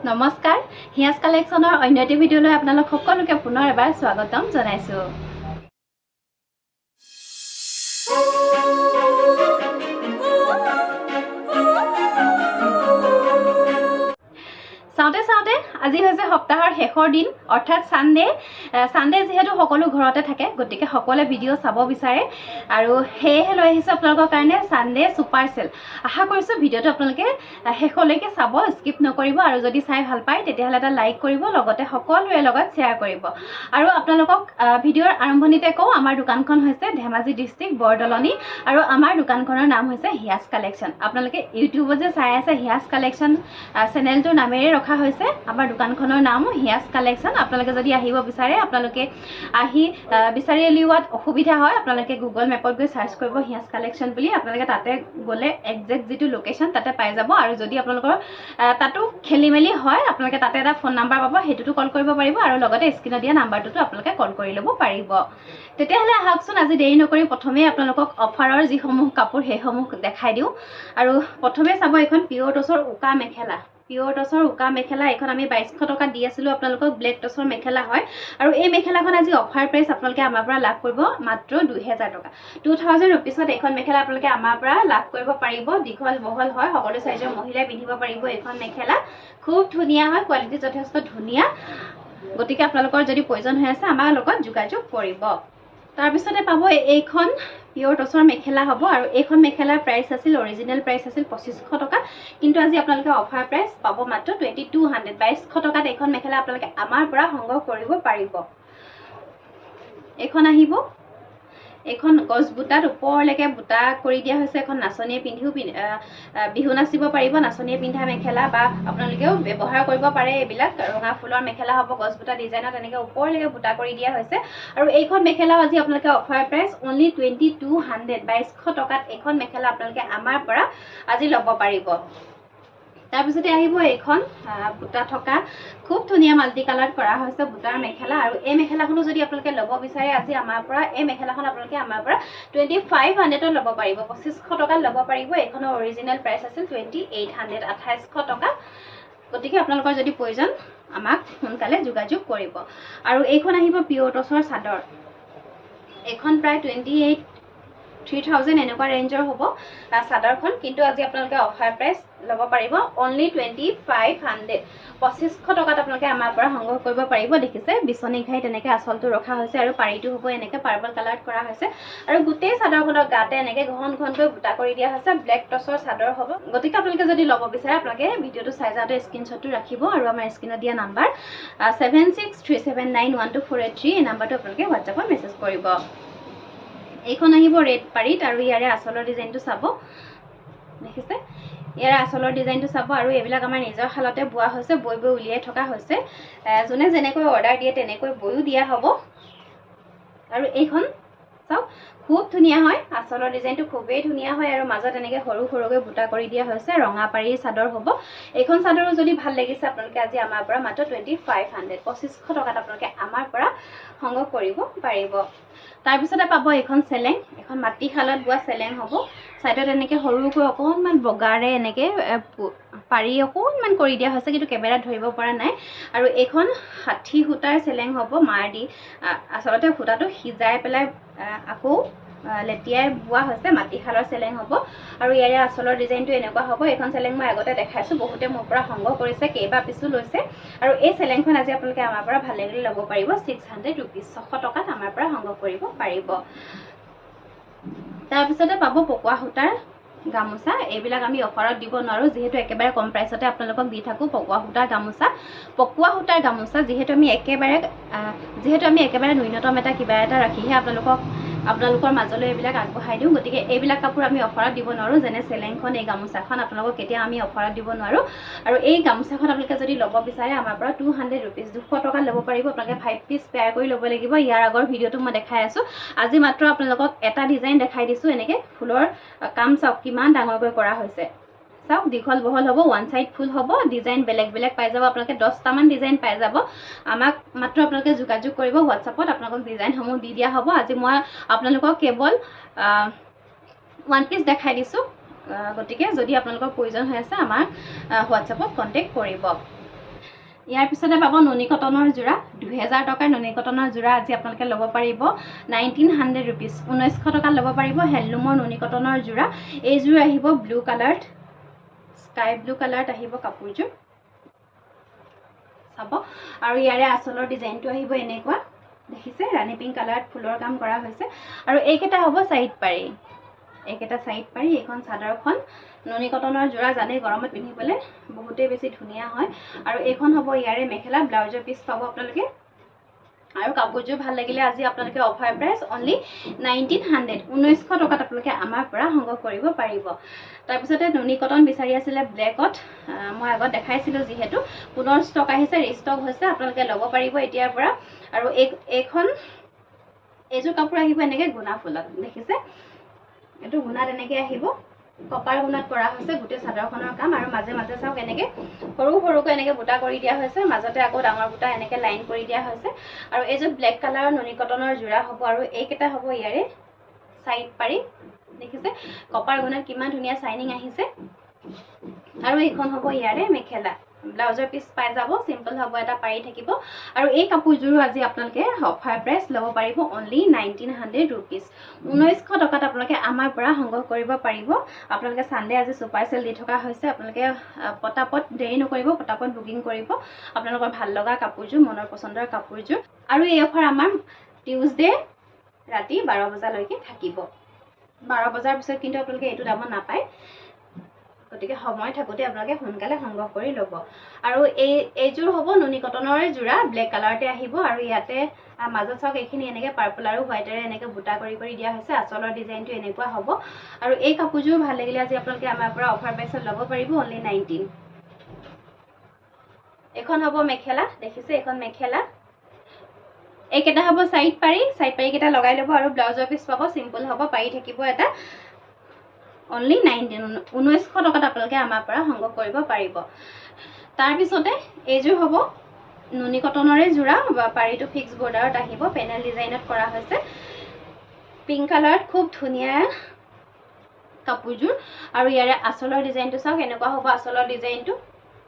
নমস্কাৰ হিয়াজ কালেকশ্যনৰ অন্য এটি ভিডিঅ'লৈ আপোনালোক সকলোকে পুনৰ এবাৰ স্বাগতম জনাইছো। চাওঁতে চাওঁতে আজি হৈছে সপ্তাহৰ শেষৰ দিন অৰ্থাৎ সানডে যেহেতু সকলো ঘৰতে থাকে গতিকে সকলোৱে ভিডিঅ' চাব বিচাৰে আৰু সেয়েহে লৈ আহিছোঁ আপোনালোকৰ কাৰণে সানডে ছুপাৰ চেল। আশা কৰিছোঁ ভিডিঅ'টো আপোনালোকে শেষলৈকে চাব, স্কিপ নকৰিব আৰু যদি চাই ভাল পায় তেতিয়াহ'লে এটা লাইক কৰিব, লগতে সকলোৰে লগত শ্বেয়াৰ কৰিব। আৰু আপোনালোকক ভিডিঅ'ৰ আৰম্ভণিতে কওঁ, আমাৰ দোকানখন হৈছে ধেমাজি ডিষ্ট্ৰিক্ট বৰদলনি আৰু আমাৰ দোকানখনৰ নাম হৈছে হিয়াজ কালেকশ্যন। আপোনালোকে ইউটিউবত যে চাই আছে হিয়াজ কালেকশ্যন চেনেলটোৰ নামেৰে ৰখা হৈছে আমাৰ দোকানখনৰ নাম হিয়াজ কালেকশ্যন। আপোনালোকে যদি আহিব বিচাৰে, আপোনালোকে আহি বিচাৰি উলিওৱাত অসুবিধা হয়, আপোনালোকে গুগল মেপত গৈ চাৰ্চ কৰিব হিয়াজ কালেকশ্যন বুলি। আপোনালোকে তাতে গ'লে একজেক্ট যিটো লোকেশ্যন তাতে পাই যাব। আৰু যদি আপোনালোকৰ তাতো খেলি মেলি হয়, আপোনালোকে তাতে এটা ফোন নাম্বাৰ পাব, সেইটোতো কল কৰিব পাৰিব আৰু লগতে স্ক্ৰীণত দিয়া নাম্বাৰটোতো আপোনালোকে কল কৰি ল'ব পাৰিব। তেতিয়াহ'লে আহকচোন, আজি দেৰি নকৰি প্ৰথমে আপোনালোকক অফাৰৰ যিসমূহ কাপোৰ সেইসমূহ দেখাই দিওঁ। আৰু প্ৰথমে চাব, এইখন পিয়ৰ টচৰ উকা মেখেলা। পিয়ৰ টচৰ উকা মেখেলা, এইখন আমি 2200 টকাত দি আছিলোঁ আপোনালোকক। ব্লেক টচৰ মেখেলা হয় আৰু এই মেখেলাখন আজি অফাৰ প্ৰাইচ আপোনালোকে আমাৰ পৰা লাভ কৰিব মাত্ৰ 2000 টকা। 2000 ৰুপিছত এইখন মেখেলা আপোনালোকে আমাৰ পৰা লাভ কৰিব পাৰিব। দীঘল বহল হয়, সকলো চাইজৰ মহিলাই পিন্ধিব পাৰিব এইখন মেখেলা। খুব ধুনীয়া হয়, কোৱালিটি যথেষ্ট ধুনীয়া। গতিকে আপোনালোকৰ যদি প্ৰয়োজন হৈ আছে আমাৰ লগত যোগাযোগ কৰিব। তাৰপিছতে পাব এইখন পিয়ৰ টচৰ মেখেলা হ'ব আৰু এইখন মেখেলাৰ প্ৰাইচ আছিল, অৰিজিনেল প্ৰাইচ আছিল 2500 টকা, কিন্তু আজি আপোনালোকে অফাৰ প্ৰাইচ পাব মাত্ৰ 2200। 2200 টকাত এইখন মেখেলা আপোনালোকে আমাৰ পৰা সংগ্ৰহ কৰিব পাৰিব। এইখন আহিব, এইখন গছ বুটাত ওপৰলৈকে বুটা কৰি দিয়া হৈছে। এখন নাচনীয়ে পিন্ধিও বিহু নাচিব পাৰিব, নাচনীয়ে পিন্ধা মেখেলা, বা আপোনালোকেও ব্যৱহাৰ কৰিব পাৰে। এইবিলাক ৰঙা ফুলৰ মেখেলা হ'ব, গছ বুটা ডিজাইনত এনেকৈ ওপৰলৈকে বুটা কৰি দিয়া হৈছে। আৰু এইখন মেখেলাও আজি আপোনালোকে অফাৰ প্ৰাইচ অনলি 2200। 2200 টকাত এইখন মেখেলা আপোনালোকে আমাৰ পৰা আজি ল'ব পাৰিব। তাৰপিছতে আহিব এইখন বুটা থকা, খুব ধুনীয়া মাল্টি কালাৰত কৰা হৈছে বুটাৰ মেখেলা। আৰু এই মেখেলাখনো যদি আপোনালোকে ল'ব বিচাৰে আজি আমাৰ পৰা, এই মেখেলাখন আপোনালোকে আমাৰ পৰা 2500ত ল'ব পাৰিব, 2500 টকাত ল'ব পাৰিব। এইখনৰ অৰিজিনেল প্ৰাইচ আছিল 2800, 2800 টকা। গতিকে আপোনালোকৰ যদি প্ৰয়োজন আমাক সোনকালে যোগাযোগ কৰিব। আৰু এইখন আহিব পিয়ৰ টচৰ চাদৰ। এইখন প্ৰায় 3000 এনেকুৱা ৰেঞ্জৰ হ'ব চাদৰখন, কিন্তু আজি আপোনালোকে অফাৰ প্ৰাইচ ল'ব পাৰিব অনলি 2500। 2500 টকাত আপোনালোকে আমাৰ পৰা সংগ্ৰহ কৰিব পাৰিব। দেখিছে বিচনী ঘাই তেনেকৈ আঁচলটো ৰখা হৈছে আৰু পাৰিটো হ'ব এনেকৈ পাৰ্পল কালাৰত কৰা হৈছে। আৰু গোটেই চাদৰখনৰ গাতে এনেকৈ ঘন ঘনকৈ বুটা কৰি দিয়া হৈছে। ব্লেক টচৰ চাদৰ হ'ব। গতিকে আপোনালোকে যদি ল'ব বিচাৰে আপোনালোকে ভিডিঅ'টো চাই যাওঁতে স্ক্ৰীনশ্বটটো ৰাখিব আৰু আমাৰ স্ক্ৰীণত দিয়া নাম্বাৰ 7637912483 এই নাম্বাৰটো আপোনালোকে হোৱাটছএপত মেছেজ কৰিব। এইখন আহিব ৰেড পাৰীত আৰু ইয়াৰে আঁচলৰ ডিজাইনটো চাব। দেখিছে ইয়াৰে আঁচলৰ ডিজাইনটো চাব। আৰু এইবিলাক আমাৰ নিজৰ শালতে বোৱা হৈছে, বৈ উলিয়াই থকা হৈছে। যোনে যেনেকৈ অৰ্ডাৰ দিয়ে তেনেকৈ বৈও দিয়া হ'ব। আৰু এইখন চাওক, খুব ধুনীয়া হয়, আঁচলৰ ডিজাইনটো খুবেই ধুনীয়া হয় আৰু মাজত এনেকৈ সৰু সৰুকৈ বুটা কৰি দিয়া হৈছে। ৰঙা পাৰীৰ চাদৰ হ'ব। এইখন চাদৰো যদি ভাল লাগিছে আপোনালোকে আজি আমাৰ পৰা মাত্ৰ 2500, 2500 টকাত আপোনালোকে আমাৰ পৰা সংগ্ৰহ কৰিব পাৰিব। তাৰপিছতে পাব এইখন চেলেং, এখন মাটিশালত বোৱা চেলেং হ'ব। ছাইডত এনেকৈ সৰুকৈ অকণমান বগাৰে এনেকৈ পাৰি অকণমান কৰি দিয়া হৈছে, কিন্তু কেমেৰাত ধৰিব পৰা নাই। আৰু এইখন 60 সূতাৰ চেলেং হ'ব। মাৰ দি আচলতে সূতাটো সিজাই পেলাই আকৌ লেটিয়াই বোৱা হৈছে, মাটিশালৰ চেলেং হ'ব। আৰু ইয়াৰে আঁচলৰ ডিজাইনটো এনেকুৱা হ'ব। এইখন চেলেং মই আগতে দেখাইছোঁ, বহুতে মোৰ পৰা সংগ্ৰহ কৰিছে, কেইবা পিছো লৈছে। আৰু এই চেলেংখন আজি আপোনালোকে আমাৰ পৰা ভালে বুলি ল'ব পাৰিব 600 ৰুপিজ, 600 টকাত আমাৰ পৰা সংগ্ৰহ কৰিব পাৰিব। তাৰপিছতে পাব পকোৱা সূতাৰ গামোচা। এইবিলাক আমি অফাৰত দিব নোৱাৰোঁ, যিহেতু একেবাৰে কম প্ৰাইচতে আপোনালোকক দি থাকোঁ পকোৱা সূতাৰ গামোচা। পকোৱা সূতাৰ গামোচা যিহেতু আমি একেবাৰে ন্যূনতম এটা কিবা এটা ৰাখিহে আপোনালোকৰ মাজলৈ এইবিলাক আগবঢ়াই দিওঁ। গতিকে এইবিলাক কাপোৰ আমি অফাৰত দিব নোৱাৰোঁ, যেনে চেলেংখন, এই গামোচাখন আপোনালোকক কেতিয়াও আমি অফাৰত দিব নোৱাৰোঁ। আৰু এই গামোচাখন আপোনালোকে যদি ল'ব বিচাৰে আমাৰ পৰা 200 ৰুপিজ, 200 টকাত ল'ব পাৰিব। আপোনালোকে 5 পিচ পেয়াৰ কৰি ল'ব লাগিব। ইয়াৰ আগৰ ভিডিঅ'টো মই দেখাই আছোঁ। আজি মাত্ৰ আপোনালোকক এটা ডিজাইন দেখাই দিছোঁ। এনেকৈ ফুলৰ কাম চাওক কিমান ডাঙৰকৈ কৰা হৈছে। চাওক দীঘল বহল হ'ব, ওৱান চাইড ফুল হ'ব, ডিজাইন বেলেগ বেলেগ পাই যাব। আপোনালোকে 10টামান ডিজাইন পাই যাব। আমাক মাত্ৰ আপোনালোকে যোগাযোগ কৰিব হোৱাটছআপত, আপোনালোকক ডিজাইনসমূহ দি দিয়া হ'ব। আজি মই আপোনালোকক কেৱল 1 পিচ দেখাই দিছোঁ। গতিকে যদি আপোনালোকৰ প্ৰয়োজন হৈ আছে আমাৰ হোৱাটছআপত কণ্টেক্ট কৰিব। ইয়াৰ পিছতে পাব নুনি কটনৰ যোৰা 2000 টকাৰ নুনি কটনৰ যোৰা আজি আপোনালোকে ল'ব পাৰিব 1900 ৰুপিজ 1900 টকা ল'ব পাৰিব হেণ্ডলুমৰ নুনি কটনৰ যোৰা এইযোৰ আহিব ব্লু কালাৰত স্কাই ব্লু কালাৰত আহিব কাপোৰযোৰ চাব আৰু ইয়াৰে আঁচলৰ ডিজাইনটো আহিব এনেকুৱা দেখিছে ৰাণী পিংক কালাৰত ফুলৰ কাম কৰা হৈছে আৰু এইকেইটা হ'ব সাইড পাৰি এইকেইটা সাইড পাৰি এখন চাদৰখন নুনি কটনৰ যোৰা জানে গৰমত পিন্ধিবলৈ বহুতেই বেছি ধুনীয়া হয় আৰু এইখন হ'ব ইয়াৰে মেখেলা ব্লাউজৰ পিচ পাব আপোনালোকে আৰু কাপোৰযোৰ ভাল লাগিলে আজি আপোনালোকে অফাৰ প্ৰাইস অনলি 1900 টকাত আপোনালোকে আমাৰ পৰা সংগ্ৰহ কৰিব পাৰিব তাৰপিছতে নুনি কটন বিচাৰি আছিলে ব্লেকত মই আগত দেখাইছিলোঁ যিহেতু পুনৰ ষ্টক আহিছে ৰিষ্টক হৈছে আপোনালোকে ল'ব পাৰিব এতিয়াৰ পৰা আৰু এইখন এইযোৰ কাপোৰ আহিব এনেকৈ গুণা ফুলত দেখিছে এইটো গুণাত এনেকৈ আহিব কপাৰ গুণাত কৰা হৈছে গোটেই চাদৰখনৰ কাম আৰু মাজে মাজে চাওক এনেকৈ সৰু সৰুকৈ এনেকৈ বুটা কৰি দিয়া হৈছে মাজতে আকৌ ডাঙৰ বুটা এনেকৈ লাইন কৰি দিয়া হৈছে আৰু এইযোৰ ব্লেক কালাৰৰ নুনি কটনৰ যোৰা হ'ব আৰু এইকেইটা হ'ব ইয়াৰে সাইড পাৰি দেখিছে কপাৰ গুণাত কিমান ধুনীয়া শাইনিং আহিছে আৰু এইখন হ'ব ইয়াৰে মেখেলা ব্লাউজৰ পিচ পাই যাব সিম্পল হ'ব এটা পাৰি থাকিব আৰু এই কাপোৰযোৰো আজি আপোনালোকে অফাৰ প্ৰাইস ল'ব পাৰিব অনলি 1900 ৰুপিজ 1900 টকাত আপোনালোকে আমাৰ পৰা সংগ্ৰহ কৰিব পাৰিব আপোনালোকে সানডে আজি সুপাৰ সেল দি থকা হৈছে আপোনালোকে পটাপট দেৰি নকৰিব পটাপট বুকিং কৰিব আপোনালোকৰ ভাল লগা কাপোৰযোৰ মনৰ পছন্দৰ কাপোৰযোৰ আৰু এই অফাৰ আমাৰ টিউজডে ৰাতি 12 বজালৈকে থাকিব 12 বজাৰ পিছত কিন্তু আপোনালোকে এইটো দামত নাপায় গতিকে সময় থাকোতে আপোনালোকে সোনকালে সংগ্ৰহ কৰি ল'ব আৰু এইযোৰ হ'ব নুনি কটনৰ যোৰা ব্লেক কালাৰতে আহিব আৰু ইয়াতে মাজত চাওক এইখিনি এনেকৈ পাৰ্পল আৰু হোৱাইটেৰে এনেকৈ বুটা কৰি কৰি দিয়া হৈছে আঁচলৰ ডিজাইনটো এনেকুৱা হ'ব আৰু এই কাপোৰযোৰ ভাল লাগিলে আজি আপোনালোকে আমাৰ পৰা অফাৰ প্ৰাইসত ল'ব পাৰিব অনলি 19 এখন হ'ব মেখেলা দেখিছে এখন মেখেলা এইকেইটা হ'ব সাইড পাৰি কেইটা লগাই ল'ব আৰু ব্লাউজৰ পিচ পাব সিম্পল হ'ব পাৰি থাকিব এটা অনলি 1900 টকাত আপোনালোকে আমাৰ পৰা সংগ্ৰহ কৰিব পাৰিব তাৰপিছতে এইযোৰ হ'ব নুনি কটনৰে যোৰা পাৰিটো ফিক্স বৰ্ডাৰত আহিব পেনেল ডিজাইনত কৰা হৈছে পিংক কালাৰত খুব ধুনীয়া কাপোৰযোৰ আৰু ইয়াৰে আঁচলৰ ডিজাইনটো চাওক এনেকুৱা হ'ব আঁচলৰ ডিজাইনটো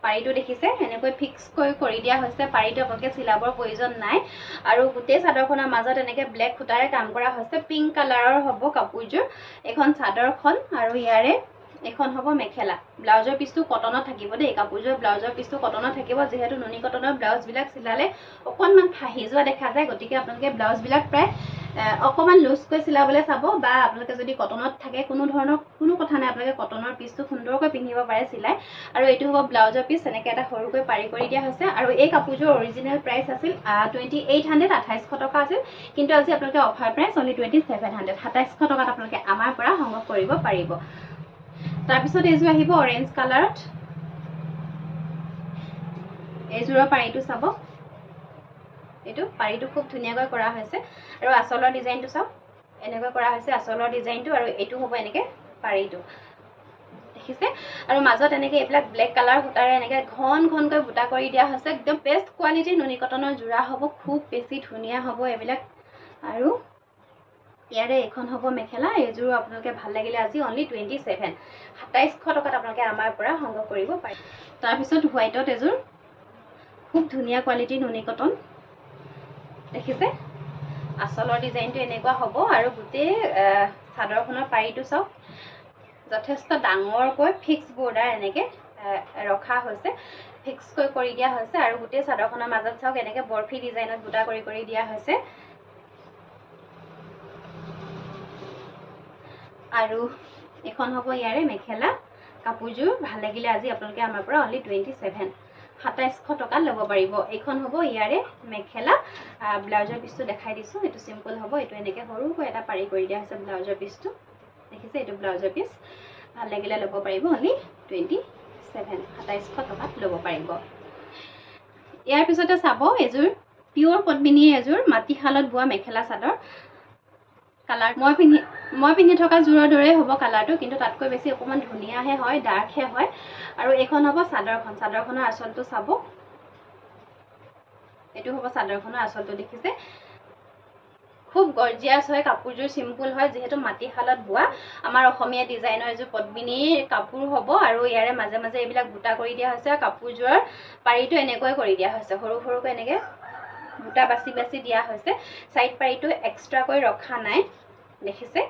পাৰিটো দেখিছে এনেকৈ ফিক্স কৰি দিয়া হৈছে পাৰিটো আপোনালোকে চিলাবৰ প্ৰয়োজন নাই আৰু গোটেই চাদৰখনৰ মাজত এনেকৈ ব্লেক সূতাৰে কাম কৰা হৈছে পিংক কালাৰৰ হ'ব কাপোৰযোৰ এখন চাদৰখন আৰু ইয়াৰে এখন হ'ব মেখেলা ব্লাউজৰ পিচটো কটনত থাকিব দেই কাপোৰযোৰ ব্লাউজৰ পিচটো কটনত থাকিব যিহেতু নুনি কটনৰ ব্লাউজবিলাক চিলালে অকণমান ফাহি যোৱা দেখা যায় গতিকে আপোনালোকে ব্লাউজবিলাক প্ৰায় অকণমান লুজকৈ চিলাবলৈ চাব বা আপোনালোকে যদি কটনত থাকে কোনো কথা নাই আপোনালোকে কটনৰ পিচটো সুন্দৰকৈ পিন্ধিব পাৰে চিলাই আৰু এইটো হ'ব ব্লাউজৰ পিচ এনেকৈ এটা সৰুকৈ পাৰি কৰি দিয়া হৈছে আৰু এই কাপোৰযোৰ অৰিজিনেল প্ৰাইচ আছিল 2800 2800 টকা আছিল কিন্তু আজি আপোনালোকে অফাৰ প্ৰাইচ অনলি 2700 2700 টকাত আপোনালোকে আমাৰ পৰা সংগ্ৰহ কৰিব পাৰিব তাৰপিছত এইযোৰ আহিব অৰেঞ্জ কালাৰত এইযোৰৰ পাৰিটো চাব এইটো পাৰিটো খুব ধুনীয়াকৈ কৰা হৈছে আৰু আঁচলৰ ডিজাইনটো চাওক এনেকৈ কৰা হৈছে আঁচলৰ ডিজাইনটো আৰু এইটো হ'ব এনেকৈ পাৰিটো দেখিছে আৰু মাজত এনেকৈ এইবিলাক ব্লেক কালাৰ সূতাৰে এনেকৈ ঘনকৈ বুটা কৰি দিয়া হৈছে একদম বেষ্ট কোৱালিটিৰ নুনি কটনৰ যোৰা হ'ব খুব বেছি ধুনীয়া হ'ব এইবিলাক আৰু ইয়াৰে এখন হ'ব মেখেলা এইযোৰো আপোনালোকে ভাল লাগিলে আজি অনলি 2700 টকাত আপোনালোকে আমাৰ পৰা সংগ্ৰহ কৰিব পাৰে তাৰপিছত হোৱাইটত এযোৰ খুব ধুনীয়া কোৱালিটিৰ নুনি কটন দেখিছে আঁচলৰ ডিজাইনটো এনেকুৱা হ'ব আৰু গোটেই চাদৰখনৰ পাৰিটো চাওক যথেষ্ট ডাঙৰকৈ ফিক্স বৰ্ডাৰ এনেকৈ ৰখা হৈছে ফিক্সকৈ কৰি দিয়া হৈছে আৰু গোটেই চাদৰখনৰ মাজত চাওক এনেকৈ বৰফি ডিজাইনত বুটা কৰি দিয়া হৈছে আৰু এখন হ'ব ইয়াৰে মেখেলা কাপোৰযোৰ ভাল লাগিলে আজি আপোনালোকে আমাৰ পৰা অনলি 2700 টকাত ল'ব পাৰিব এইখন হ'ব ইয়াৰে মেখেলা ব্লাউজৰ পিচটো দেখাই দিছোঁ এইটো সিম্পল হ'ব এইটো এনেকৈ সৰুকৈ এটা পাৰি কৰি দিয়া হৈছে ব্লাউজৰ পিচটো দেখিছে এইটো ব্লাউজৰ পিচ ভাল লাগিলে ল'ব পাৰিব অনলি 2700 টকাত ল'ব পাৰিব ইয়াৰ পিছতে চাব এযোৰ পিয়ৰ পদ্মিনীৰ এযোৰ মাটিশালত বোৱা মেখেলা চাদৰ কালাৰ মই পিন্ধি থকা জোৰৰ দৰে হ'ব কালাৰটো কিন্তু তাতকৈ বেছি অকণমান ধুনীয়াহে হয় ডাৰ্কহে হয় আৰু এইখন হ'ব চাদৰখনৰ আঁচলটো চাব এইটো হ'ব চাদৰখনৰ আঁচলটো দেখিছে খুব গৰ্জিয়াছ হয় কাপোৰযোৰ, সিম্পল হয় যেহেতু মাটিশালত বোৱা আমাৰ অসমীয়া ডিজাইনৰ এযোৰ পদ্মিনীৰ কাপোৰ হ'ব। আৰু ইয়াৰে মাজে মাজে এইবিলাক বুটা কৰি দিয়া হৈছে। কাপোৰযোৰৰ পাৰিটো এনেকৈ কৰি দিয়া হৈছে, সৰু সৰুকৈ এনেকৈ বুটা বাছি বাছি দিয়া হৈছে। সাইড পাৰিটো এক্সট্ৰাকৈ ৰখা নাই, দেখিছে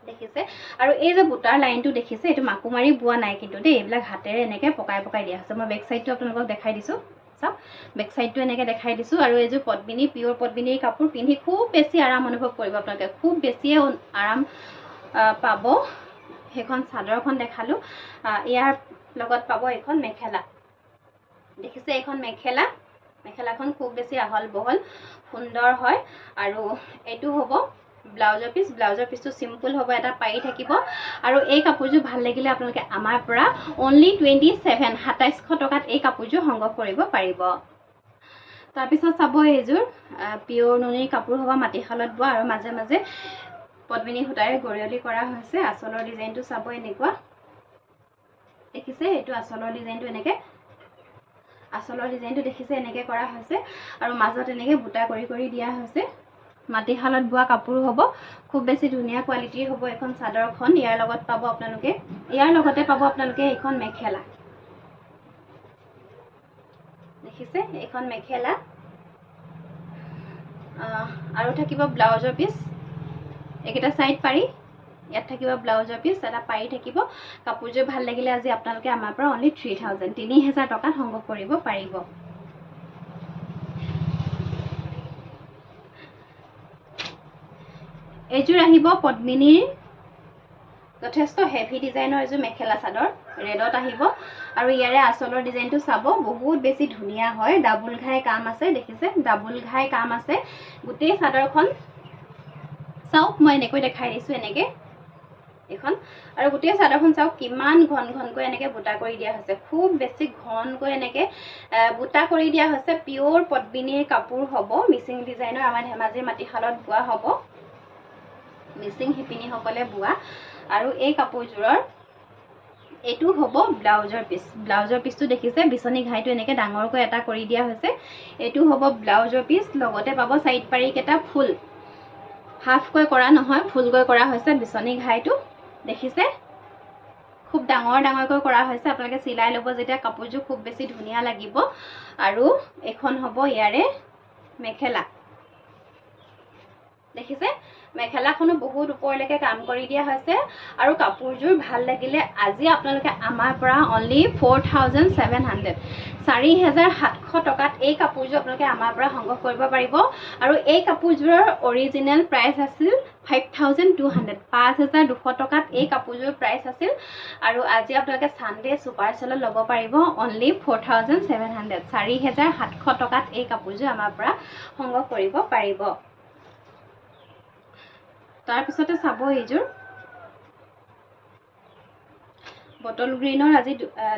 দেখিছে। আৰু এই যে বুটাৰ লাইনটো দেখিছে, এইটো মাকো মাৰি বোৱা নাই কিন্তু দেই, এইবিলাক হাতেৰে এনেকৈ পকাই পকাই দিয়া হৈছে। মই বেক সাইডটো আপোনালোকক দেখাই দিছোঁ, চাওক বেক সাইডটো এনেকৈ দেখাই দিছোঁ। আৰু এইযোৰ পদ্মিনী, পিয়ৰ পদ্মিনীৰ কাপোৰ, পিন্ধি খুব বেছি আৰাম অনুভৱ কৰিব আপোনালোকে, খুব বেছিয়ে আৰাম পাব। সেইখন চাদৰখন দেখালোঁ, ইয়াৰ লগত পাব এইখন মেখেলা, দেখিছে এইখন মেখেলা, মেখেলাখন খুব বেছি আহল বহল সুন্দৰ হয়। আৰু এইটো হ'ব ব্লাউজৰ পিচ, ব্লাউজৰ পিচটো চিম্পল হ'ব, এটা পাৰি থাকিব। আৰু এই কাপোৰযোৰ ভাল লাগিলে আপোনালোকে আমাৰ পৰা অনলি 27,000 টকাত এই কাপোৰযোৰ সংগ্ৰহ কৰিব পাৰিব। তাৰপিছত চাব এইযোৰ পিয়ৰ নুনিৰ কাপোৰ হ'ব, মাটিশালত বোৱা আৰু মাজে মাজে পদ্মিনী সূতাৰে গৰিয়লি কৰা হৈছে। আঁচলৰ ডিজাইনটো চাব এনেকুৱা, দেখিছে এইটো আঁচলৰ ডিজাইনটো, এনেকৈ আঁচলৰ ডিজাইনটো দেখিছে এনেকৈ কৰা হৈছে। আৰু মাজত এনেকৈ বুটা কৰি কৰি দিয়া হৈছে। মাটিশালত বোৱা কাপোৰ হ'ব, খুব বেছি ধুনীয়া কোৱালিটিৰ হ'ব এইখন চাদৰখন। ইয়াৰ লগত পাব আপোনালোকে, ইয়াৰ লগতে পাব আপোনালোকে এইখন মেখেলা, দেখিছে এইখন মেখেলা। আৰু থাকিব ব্লাউজৰ পিচ, এইকেইটা সাইড পাৰি, ইয়াত থাকিব ব্লাউজৰ পিচ, এটা পাৰি থাকিব। কাপোৰযোৰ ভাল লাগিলে আজি আপোনালোকে আমাৰ পৰা অনলি 3,000 টকাত সংগ্ৰহ কৰিব পাৰিব। এইযোৰ আহিব পদ্মিনীৰ যথেষ্ট হেভি ডিজাইনৰ এযোৰ মেখেলা চাদৰ, ৰেডত আহিব। আৰু ইয়াৰে আঁচলৰ ডিজাইনটো চাব, বহুত বেছি ধুনীয়া হয়, ডাবুল ঘাই কাম আছে, দেখিছে ডাবুল ঘাই কাম আছে গোটেই চাদৰখন। চাওক মই এনেকৈ দেখাই দিছোঁ, এনেকৈ এইখন। আৰু গোটেই চাদৰখন চাওক কিমান ঘন ঘনকৈ এনেকৈ বুটা কৰি দিয়া হৈছে, খুব বেছি ঘনকৈ এনেকৈ বুটা কৰি দিয়া হৈছে। পিয়ৰ পদ্মিনীৰ কাপোৰ হ'ব, মিচিং ডিজাইনৰ, আমাৰ ধেমাজিৰ মাটিশালত বোৱা হ'ব, মিচিং শিপিনীসকলে বোৱা। আৰু এই কাপোৰযোৰৰ এইটো হ'ব ব্লাউজৰ পিচ, ব্লাউজৰ পিচটো দেখিছে বিচনী ঘাইটো এনেকৈ ডাঙৰকৈ এটা কৰি দিয়া হৈছে। এইটো হ'ব ব্লাউজৰ পিচ, লগতে পাব সাইড পাৰিকেইটা ফুল, হাফকৈ কৰা নহয়, ফুলকৈ কৰা হৈছে বিচনী ঘাইটো, দেখিছে খুব ডাঙৰ ডাঙৰকৈ কৰা হৈছে। আপোনালোকে চিলাই ল'ব যেতিয়া কাপোৰযোৰ খুব বেছি ধুনীয়া লাগিব। আৰু এখন হ'ব ইয়াৰে মেখেলা, দেখিছে মেখেলাখনো বহুত ওপৰলৈকে কাম কৰি দিয়া হৈছে। আৰু কাপোৰযোৰ ভাল লাগিলে আজি আপোনালোকে আমাৰ পৰা অনলি 4,700 4,700 টকাত এই কাপোৰযোৰ আপোনালোকে আমাৰ পৰা সংগ্ৰহ কৰিব পাৰিব। আৰু এই কাপোৰযোৰৰ অৰিজিনেল প্ৰাইচ আছিল 5,200 5,200 টকাত এই কাপোৰযোৰ প্ৰাইচ আছিল। আৰু আজি আপোনালোকে ছানডে ছুপাৰ চেলত ল'ব পাৰিব অনলি 4,700 4,700 টকাত এই কাপোৰযোৰ আমাৰ পৰা সংগ্ৰহ কৰিব পাৰিব। তাৰপিছতে চাব এইযোৰ বটল গ্ৰীণৰ আজি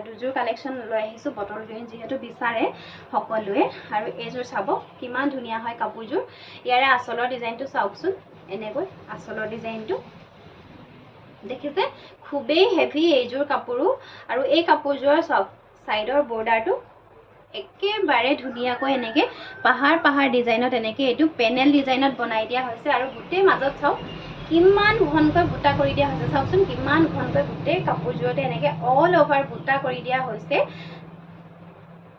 দুযোৰ কালেকশ্যন লৈ আহিছোঁ। বটল গ্ৰীণ যিহেতু বিচাৰে সকলোৱে। আৰু এইযোৰ চাব কিমান ধুনীয়া হয় কাপোৰযোৰ। ইয়াৰে আঁচলৰ ডিজাইনটো চাওকচোন, এনেকৈ আঁচলৰ ডিজাইনটো দেখিছে, খুবেই হেভি এইযোৰ কাপোৰো। আৰু এই কাপোৰযোৰৰ চাওক ছাইডৰ বৰ্ডাৰটো একেবাৰে ধুনীয়াকৈ এনেকৈ পাহাৰ পাহাৰ ডিজাইনত এনেকৈ এইটো পেনেল ডিজাইনত বনাই দিয়া হৈছে। আৰু গোটেই মাজত চাওক কিমান ঘনকৈ বুটা কৰি দিয়া হৈছে, চাওকচোন কিমান ঘনকৈ গোটেই কাপোৰযোৰতে এনেকৈ অল অভাৰ বুটা কৰি দিয়া হৈছে,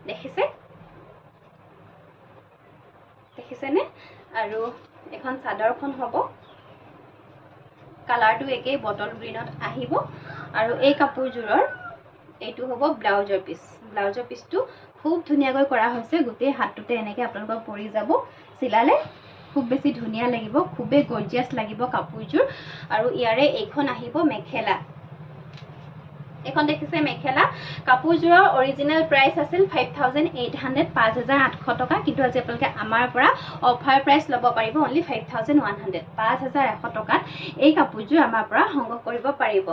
দেখিছে দেখিছেনে। আৰু এখন চাদৰখন হ'ব, কালাৰটো একেই বটল গ্ৰীণত আহিব। আৰু এই কাপোৰযোৰৰ এইটো হ'ব ব্লাউজৰ পিচ, ব্লাউজৰ পিচটো খুব ধুনীয়াকৈ কৰা হৈছে, গোটেই হাতটোতে এনেকৈ আপোনালোকক পৰি যাব, চিলালে খুব বেছি ধুনীয়া লাগিব, খুবেই গৰ্জিয়াছ লাগিব কাপোৰযোৰ। আৰু ইয়াৰে এইখন আহিব মেখেলা, এইখন দেখিছে মেখেলা। কাপোৰযোৰৰ অৰিজিনেল প্ৰাইচ আছিল 5,800 5,800 টকা, কিন্তু আজি আপোনালোকে আমাৰ পৰা অফাৰ প্ৰাইচ ল'ব পাৰিব অনলি 5,100 5,100 টকাত এই কাপোৰযোৰ আমাৰ পৰা সংগ্ৰহ কৰিব পাৰিব।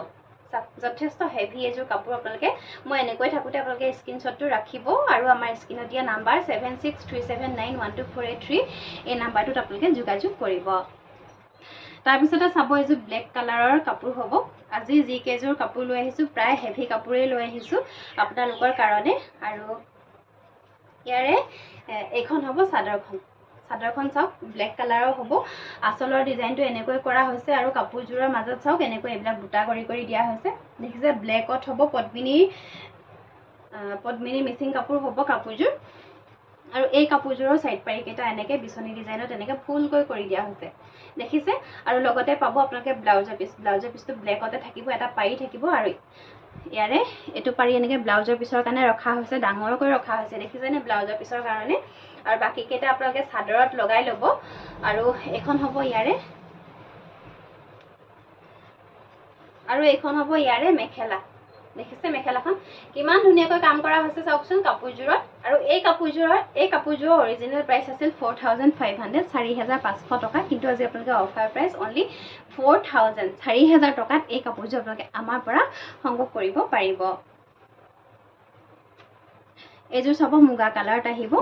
যথেষ্ট হেভি এযোৰ কাপোৰ। আপোনালোকে মই এনেকৈ থাকোঁতে আপোনালোকে স্ক্ৰীনশ্বটটো ৰাখিব। আৰু আমাৰ স্ক্ৰীনত দিয়া নাম্বাৰ 7637912483 এই নাম্বাৰটোত আপোনালোকে যোগাযোগ কৰিব। তাৰপিছতে চাব এইযোৰ ব্লেক কালাৰৰ কাপোৰ হ'ব। আজি যিকেইযোৰ কাপোৰ লৈ আহিছোঁ প্ৰায় হেভি কাপোৰেই লৈ আহিছোঁ আপোনালোকৰ কাৰণে। আৰু ইয়াৰে এইখন হ'ব চাদৰখন, চাদৰখন চাওক ব্লেক কালাৰৰ হ'ব আঁচলৰ ডিজাইনটো এনেকৈ কৰা হৈছে আৰু কাপোৰযোৰৰ মাজত চাওক এনেকৈ এইবিলাক বুটা কৰি কৰি দিয়া হৈছে দেখিছে ব্লেকত হ'ব পদ্মিনী মিচিং কাপোৰ হ'ব কাপোৰযোৰ আৰু এই কাপোৰযোৰৰ সাইড পাৰি কেইটা এনেকৈ বিচনী ডিজাইনত এনেকৈ ফুলকৈ কৰি দিয়া হৈছে দেখিছে আৰু লগতে পাব আপোনালোকে ব্লাউজৰ পিছটো ব্লেকতে থাকিব এটা পাৰি থাকিব আৰু ইয়াৰে এটো পাৰি এনেকৈ ব্লাউজৰ পিছৰ কাৰণে ৰখা হৈছে ডাঙৰকৈ ৰখা হৈছে দেখিছেনে ব্লাউজৰ পিছৰ কাৰণে আৰু বাকি কেইটা আপোনালোকে চাদৰত লগাই ল'ব আৰু এখন হ'ব ইয়াৰে আৰু এখন হ'ব ইয়াৰে মেখেলা দেখিছে মেখেলাখন কিমান ধুনীয়াকৈ কাম কৰা হৈছে চাওকচোন কাপোৰযোৰত আৰু এই কাপোৰযোৰৰ অৰিজিনেল প্ৰাইচ আছিল 4500 4500 টকা কিন্তু আজি আপোনালোকে অফাৰ প্ৰাইচ অনলি 4000 টকাত এই কাপোৰযোৰ আপোনালোকে আমাৰ পৰা সংগ্ৰহ কৰিব পাৰিব এইযোৰ চাব মুগা কালাৰত আহিব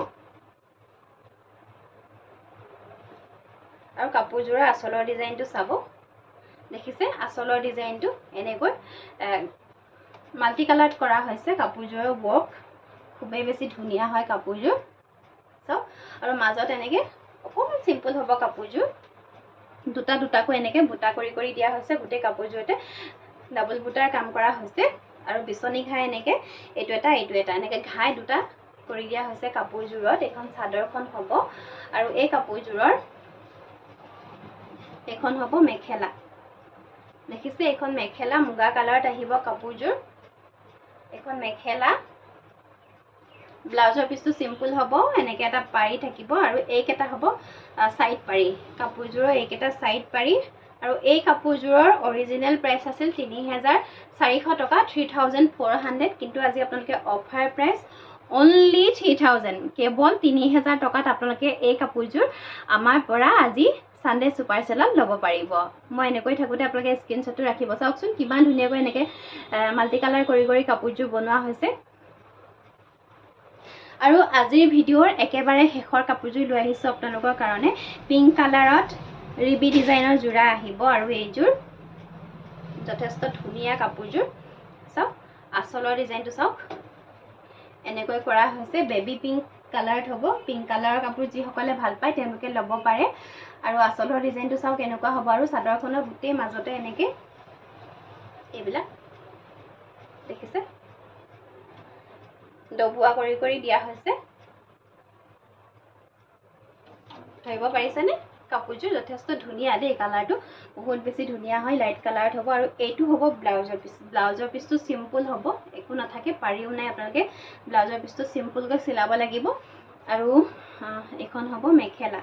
আৰু কাপোৰযোৰৰ আঁচলৰ ডিজাইনটো চাব দেখিছে আঁচলৰ ডিজাইনটো এনেকৈ মাল্টি কালাৰত কৰা হৈছে কাপোৰযোৰৰ ৱৰ্ক খুবেই বেছি ধুনীয়া হয় কাপোৰযোৰ চাওক আৰু মাজত এনেকৈ অকণমান চিম্পল হ'ব কাপোৰযোৰ দুটাকৈ এনেকৈ বুটা কৰি কৰি দিয়া হৈছে গোটেই কাপোৰযোৰতে ডাবল বুটাৰ কাম কৰা হৈছে আৰু বিচনী ঘাই এনেকৈ এইটো এটা এনেকৈ ঘাই দুটা কৰি দিয়া হৈছে কাপোৰযোৰত এখন চাদৰখন হ'ব আৰু এই কাপোৰযোৰৰ এখন হ'ব মেখেলা দেখিছে এখন মেখেলা মুগা কালাৰত আহিব কাপোৰযোৰ এখন মেখেলা ব্লাউজৰ পিছটো সিম্পল হ'ব এনেকৈ এটা পাৰি থাকিব আৰু এইকেইটা হ'ব সাইড পাৰি কাপোৰযোৰৰ এইকেইটা সাইড পাৰি আৰু এই কাপোৰযোৰৰ অৰিজিনেল প্ৰাইচ আছিল 3400 টকা 3400 কিন্তু আজি আপোনালোকে অফাৰ প্ৰাইচ অনলি 3000 কেৱল 3000 টকাত আপোনালোকে এই কাপোৰযোৰ আমাৰ পৰা আজি সানডে সুপাৰ সেলত ল'ব পাৰিব মই এনেকৈ থাকোতে আপোনালোকে স্ক্ৰিনশ্বটটো ৰাখিব চাওকচোন কিমান ধুনীয়াকৈ এনেকৈ মাল্টি কালাৰ কৰি কৰি কাপোৰযোৰ বনোৱা হৈছে আৰু আজিৰ ভিডিঅ'ৰ একেবাৰে শেষৰ কাপোৰযোৰ লৈ আহিছো আপোনালোকৰ কাৰণে পিংক কালাৰত ৰিবি ডিজাইনৰ জোৰা আহিব আৰু এইযোৰ যথেষ্ট ধুনীয়া কাপোৰযোৰ চাওক আঁচলৰ ডিজাইনটো চাওক এনেকৈ কৰা হৈছে বেবি পিংক কালাৰত হ'ব পিংক কালাৰৰ কাপোৰ যিসকলে ভাল পায় তেওঁলোকে ল'ব পাৰে আৰু আঁচলৰ ডিজাইনটো চাওক এনেকুৱা হ'ব আৰু চাদৰখনৰ গোটেই মাজতে এনেকৈ এইবিলাক দেখিছে ডবুৱা কৰি কৰি দিয়া হৈছে ধৰিব পাৰিছেনে কাপোৰযোৰ যথেষ্ট ধুনীয়া দেই কালাৰটো বহুত বেছি ধুনীয়া হয় লাইট কালাৰত হ'ব আৰু এইটো হ'ব ব্লাউজৰ পিছটো সিম্পল হ'ব একো নাথাকে পাৰিও নাই আপোনালোকে ব্লাউজৰ পিছটো সিম্পলকৈ চিলাব লাগিব আৰু এখন হ'ব মেখেলা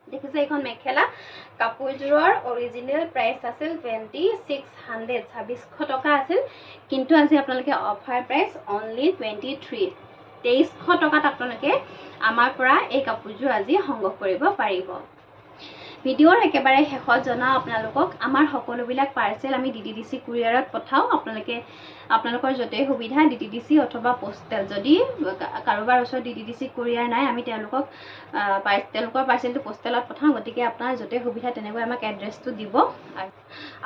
দেখিছে এখন মেখেলা কাপোৰযোৰৰ অৰিজিনেল প্ৰাইচ আছিল 2600 টকা আছিল কিন্তু আজি আপোনালোকে অফাৰ প্ৰাইচ অনলি 2300 টকাত আপোনালোকে আমাৰ পৰা এই কাপোৰযোৰ আজি সংগ্ৰহ কৰিব পাৰিব ভিডিঅ'ৰ একেবাৰে শেষত জনাও আপোনালোকক আমাৰ সকলোবিলাক পাৰ্চেল আমি DTDC কুৰিয়াৰত পঠাও আপোনালোকৰ য'তেই সুবিধা DTDC অথবা পোষ্টেল যদি কাৰোবাৰ ওচৰত DTDC কুৰিয়াৰ নাই আমি তেওঁলোকৰ পাৰ্চেলটো পোষ্টেলত পঠাওঁ গতিকে আপোনাৰ য'তেই সুবিধা তেনেকৈ আমাক এড্ৰেছটো দিব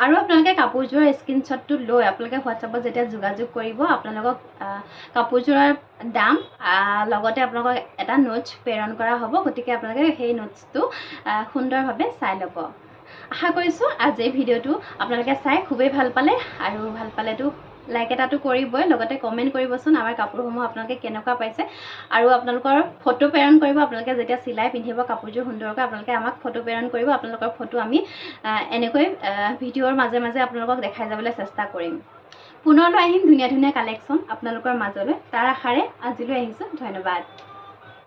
আৰু আপোনালোকে কাপোৰযোৰৰ স্ক্ৰিনশ্বটটো লৈ আপোনালোকে হোৱাটছআপত যেতিয়া যোগাযোগ কৰিব আপোনালোকক কাপোৰযোৰৰ দাম লগতে আপোনালোকক এটা নোটছ প্ৰেৰণ কৰা হ'ব গতিকে আপোনালোকে সেই নোটছটো সুন্দৰভাৱে চাই ল'ব আশা কৰিছোঁ আজিৰ ভিডিঅ'টো আপোনালোকে চাই খুবেই ভাল পালে আৰু ভাল পালেতো লাইক এটাটো কৰিবই লগতে কমেণ্ট কৰিবচোন আমাৰ কাপোৰসমূহ আপোনালোকে কেনেকুৱা পাইছে আৰু আপোনালোকৰ ফটো প্ৰেৰণ কৰিব আপোনালোকে যেতিয়া চিলাই পিন্ধিব কাপোৰযোৰ সুন্দৰকৈ আপোনালোকে আমাক ফটো প্ৰেৰণ কৰিব আপোনালোকৰ ফটো আমি এনেকৈ ভিডিঅ'ৰ মাজে মাজে আপোনালোকক দেখাই যাবলৈ চেষ্টা কৰিম পুনৰ লৈ আহিম ধুনীয়া ধুনীয়া কালেকশ্যন আপোনালোকৰ মাজলৈ তাৰ আশাৰে আজিলৈ আহিছোঁ ধন্যবাদ